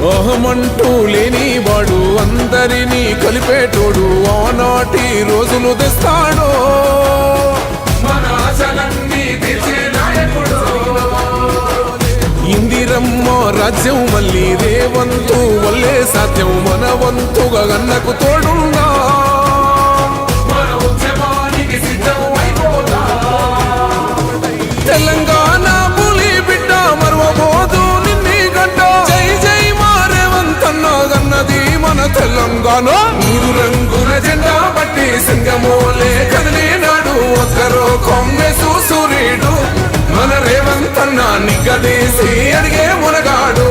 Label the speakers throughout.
Speaker 1: అహమంటూ లేనివాడు అందరినీ కలిపేటోడు ఆనాటి రోజులు తెస్తాడు మన ఆశలన్నీ తీర్చే నాయకుడు ఇందిరమ్మ రాజ్యం మళ్ళీ రేవంతు వల్లే సాధ్యం మన వంతుగా గన్నకు తోడుందా మన ఉద్యమానికి సిద్ధం అయిపోతా తెలంగాణ పులి బిడ్డ మరవబోదు నిన్ని గడ్డ జై జై మా రేవంతన్న గన్నది మన తెలంగాణ మూడు రంగుల జెండా బట్టి సింగమోలే కదిలినాడు ఒక్కరో కాంగ్రెస్ సూర్యుడు మన రేవంతన్న నిగ్గదీసి అడిగే మునగాడు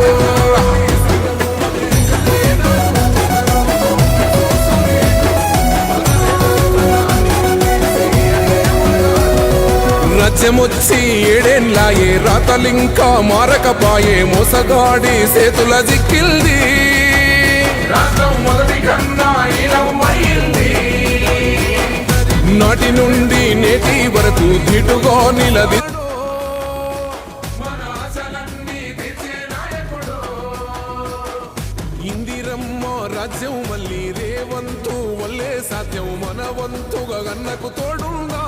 Speaker 1: రాజ్యమొచ్చి ఏడేళ్ళాయే రాతలింకా మారకపాయే మోసగాడి సేతుల జిక్కిల్ది రాష్ట్రం మొదటి కన్నా ఈలమైంది నాటి నుండి నేటి వరకు ధీటుగా నిలది ఇందిరమ్మ రాజ్యం మళ్ళీ రేవంతు వల్లే సాధ్యం మన వంతుగా గన్నకు తోడుందా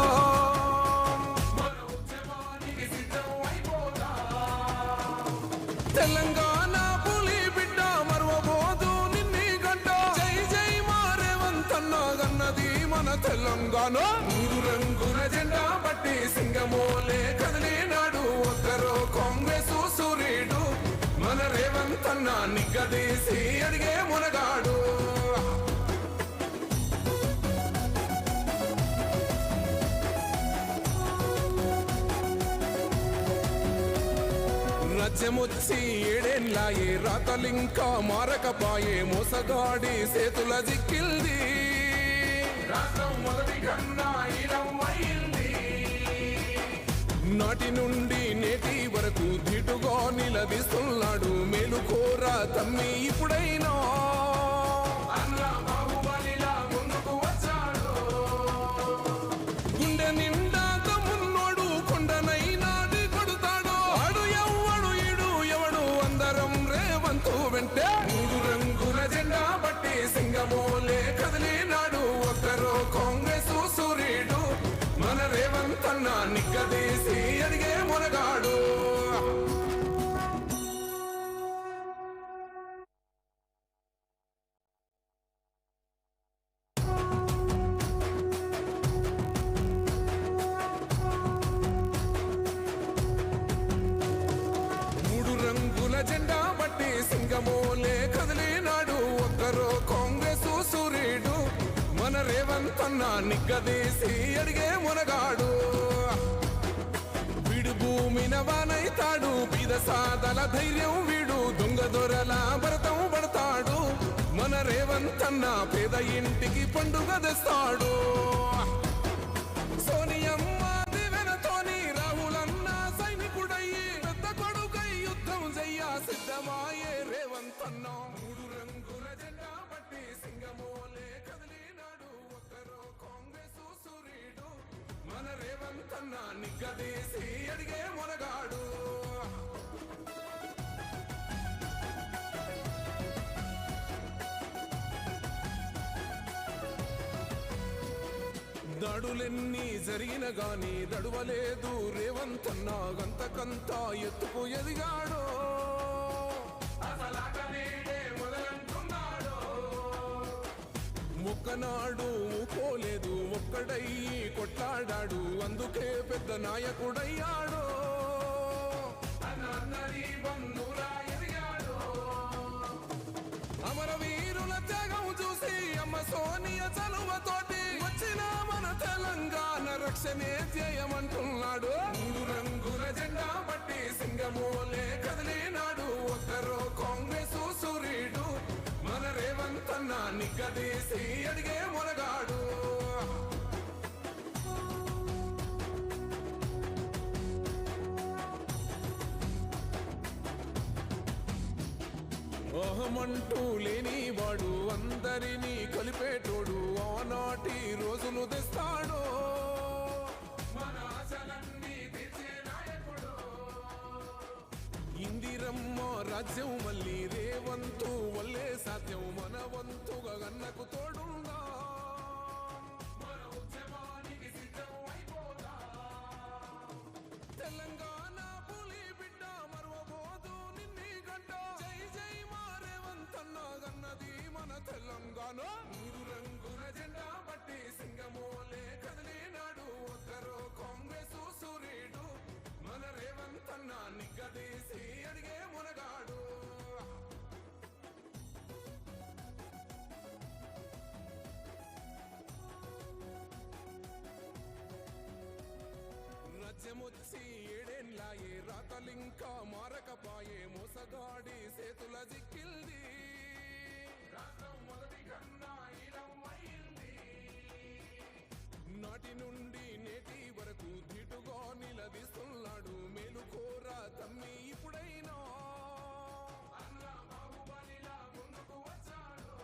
Speaker 1: తెలంగాణ పులి బిడ్డ మరవబోదు నిన్ని గడ్డ జై జై మా రేవంతన్న గన్నది మన తెలంగాణ మూడు రంగుల జెండా బట్టి సింగమోలే కదిలినాడు ఒక్కరో కాంగ్రెస్ సూర్యుడు మన రేవంతన్న నిగ్గదీసి అడిగే మునగాడు రాజ్యమొచ్చి ఏడేళ్ళాయే రాతలింకా మారకపాయే మోసగాడి సేతుల జిక్కిల్ది రాష్ట్రం మొదటి కన్నా ఈలమైంది నాటి నుండి నేటి వరకు ధీటుగా నిలదీస్తున్నాడు మేలుకోర తమ్మి ఇప్పుడైనా అన్నా బాహుబలిలా ముందుకు వచ్చాడు గుండె నిండా తమ్మున్నోడు కొండనైనా కొడుతాడు ఆడు ఎవ్వడు ఈడు ఎవడు అందరం రేవంతు వెంటే మూడు రంగుల జెండా బట్టి సింగమోలే కదిలినాడు ఒక్కరో కాంగ్రెస్ సూర్యుడు మన రేవంతన్న నిగ్గదీసి అడిగే మునగాడు మూడు రంగుల జెండా బట్టి సింగమోలే కదిలినాడు ఒక్కరో కాంగ్రెస్ సూర్యుడు మన రేవంతన్న నిగ్గదీసి అడిగే మునగాడు వీడు భూమిన వానైతాడు బీద సాదల ధైర్యం వీడు దొంగ దొరల భరతం పడతాడు మన రేవంతన్న పేద ఇంటికి పండుగ తెస్తాడు సోనియమ్మ దివెనతోని రాహులన్న సైనికుడయ్యి పెద్ద కొడుకై యుద్ధం చెయ్య సిద్ధమాయే రేవంతన్న మూడు రంగుల జెండా బట్టి సింగమోలే కదిలినాడు ఒక్కరో కాంగ్రెస్ సూర్యుడు మన రేవంతన్న నిగ్గదీసి అడిగే మునగాడు దాడులెన్ని జరిగిన గాని దడువలేదు రేవంతన్న గంతకంతా ఎత్తుకు ఎదిగాడు ఒక్కనాడు పోలేదు ఒక్కడయ్యి కొట్లాడాడు అందుకే పెద్ద నాయకుడయ్యాడు అమరవీరుల త్యాగం చూసి అమ్మ సోనియ చలువతోటి వచ్చిన మన తెలంగాణ రక్షణే ధ్యేయమంటున్నాడు మూడు రంగుల జెండా బట్టి సింగమోలే కదిలినాడు ఒక్కరో కాంగ్రెస్ సూర్యుడు మన రేవంతన్న నిగ్గదీసి అడిగే మునగాడు అహమంటూ లేనివాడు అందరినీ కలిపేటోడు ఆనాటి రోజులు తెస్తాడు మన ఆశలన్నీ తీర్చే నాయకుడు ఇందిరమ్మ రాజ్యం మళ్ళీ రేవంతు రేవంతు వల్లే సాధ్యం మన వంతుగా గన్నకు తోడుందా మన ఉద్యమానికి సిద్ధం అయిపోదా తెలంగాణ పులి బిడ్డ మరువబోదు నిన్ని గడ్డ జై జై మా రేవంతన్న గన్నది మన తెలంగాణ మూడు రంగుల జెండా బట్టి సింగమోలే కదిలినాడు ఒక్కరో కాంగ్రెస్ సూర్యుడు మన రేవంతన్న నిగ్గదీసి అడిగే మునగాడు రాజ్యమొచ్చి ఏడేళ్ళాయే రాతలింకా మారకపాయే మోసగాడి సేతుల జిక్కిల్ది రాష్ట్రం మొదటి కన్నా ఇలమైంది నాటి నుండి నేటి వరకు ధీటుగా నిలదీస్తున్నాడు మేలుకోరా తమ్మి ఇప్పుడైనా అన్నా బాహుబలిలా ముందుకు వచ్చాడు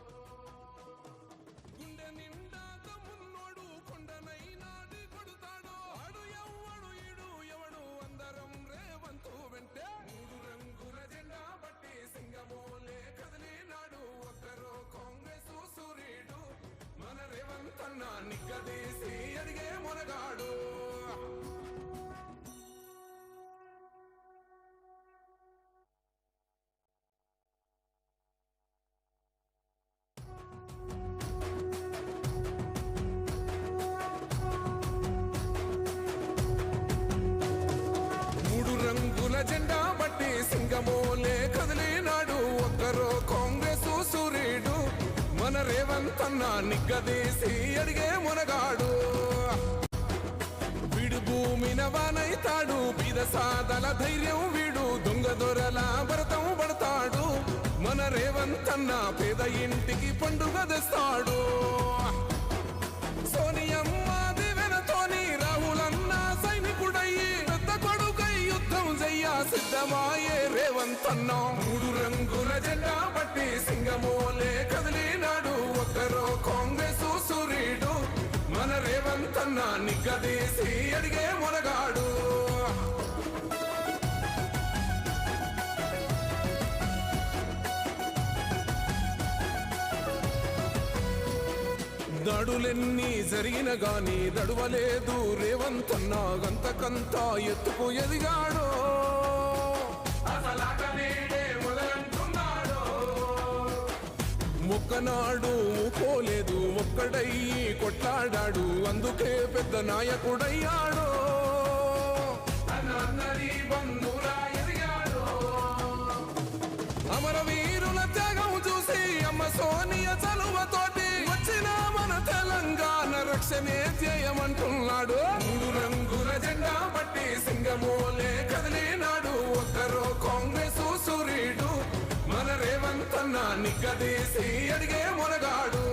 Speaker 1: గుండె నిండా తమ్మున్నోడు కొండనైనా కొడుతాడు ఆడు ఎవ్వడు ఈడు ఎవడు అందరం రేవంతు వెంటే మూడు రంగుల జెండా బట్టి సింగమోలే కదిలినాడు ఒక్కరో కాంగ్రెస్ సూర్యుడు మన రేవంతన్న నిగ్గదీసి అడిగే మునగాడు జెండా బట్టి సింగమోలే కదిలినాడు ఒక్కరో కాంగ్రెస్ సూర్యుడు మన రేవంతన్న నిగ్గదీసి అడిగే మునగాడు వీడు భూమిన వానైతాడు బీద సాదల ధైర్యం వీడు దొంగ దొరల భరతం పడతాడు మన రేవంతన్న పేద ఇంటికి పండుగ తెస్తాడు సోనియమ్మ దివెనతోని రాహులన్న సైనికుడయ్యి పెద్ద కొడుకై యుద్ధం చెయ్య సిద్ధమాయే రేవంతన్న మూడు రంగుల జెండా బట్టి సింగమోలే కదిలినాడు ఒక్కరో కాంగ్రెస్ సూర్యుడు మన రేవంతన్న నిగ్గదీసి అడిగే మునగాడు దాడులెన్ని జరిగిన గాని దడువలేదు రేవంతన్న గంతకంత ఎత్తుకు ఎదిగాడో మొక్కనాడు పోలేదు ఒక్కడయ్యి కొట్లాడాడు అందుకే పెద్ద నాయకుడయ్యాడో అమరవీరుల త్యాగం చూసి అమ్మ సోనియ చలువతోటి వచ్చిన మన తెలంగాణ రక్షణే ధ్యేయమంటున్నాడు మూడు రంగుల జెండా బట్టి సింగమోలే కదిలినాడు ఒక్కరో కాంగ్రెస్ సూర్యుడు మన రేవంతన్న నిగ్గదీసి అడిగే మునగాడు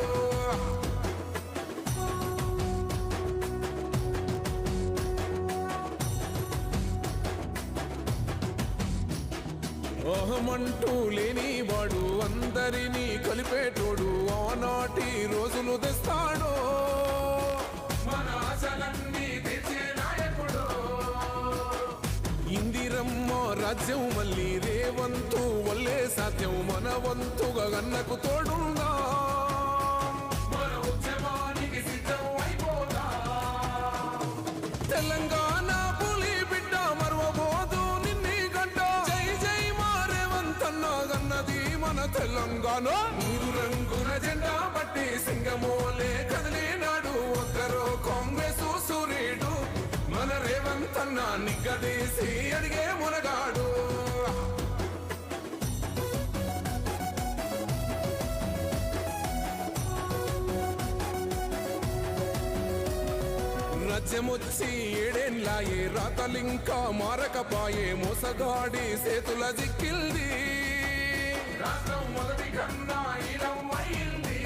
Speaker 1: ఓహమంటూ లేని వాడు అందరినీ కలిపేటోడు ఆనాటి రోజులు తెస్తాడు మన ఆశలన్నీ తెచ్చే నాయకుడు ఇందిరమ్మ రాజ్యం మళ్ళీ రేవంతు వల్లే సాధ్యం మన వంతుగా గన్నకు తోడుందా మన ఉద్యమానికి సిద్ధం అయిపోదా తెలంగాణ పులి బిడ్డ మరువబోదు నిన్ని గడ్డ జై జై మా రేవంతన్న గన్నది మన తెలంగాణ మూడు రంగుల జెండా బట్టి సింగమోలే కదిలినాడు ఒక్కరో కాంగ్రెస్ సూర్యుడు మన రేవంతన్న నిగ్గదీసి అడిగే మునగాడు రాజ్యమొచ్చి ఏడేళ్ళాయే రాతలింకా మారకపాయే మోసగాడి సేతుల జిక్కిల్ది రాష్ట్రం మొదటి కన్నా ఇలమైంది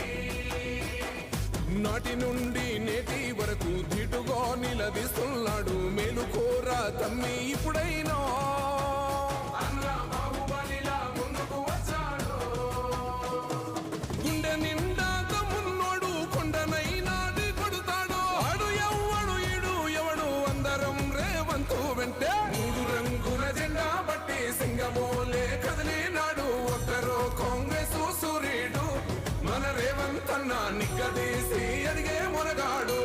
Speaker 1: నాటి నుండి నేటి వరకు ధీటుగా నిలదీస్తున్నాడు మేలుకోరా తమ్మి ఇప్పుడైనా అన్నా బాహుబలిలా ముందుకు వచ్చాడు గుండె నిండా తమ్మున్నోడు కొండనైనా కొడుతాడు ఆడు ఎవ్వడు ఈడు ఎవడు అందరం రేవంతు వెంటే మూడు రంగుల జెండా బట్టి సింగమోలే కదిలినాడు ఒక్కరో కాంగ్రెస్ కన్నా నిగ్గదీసి ఎదిగే మునగాడు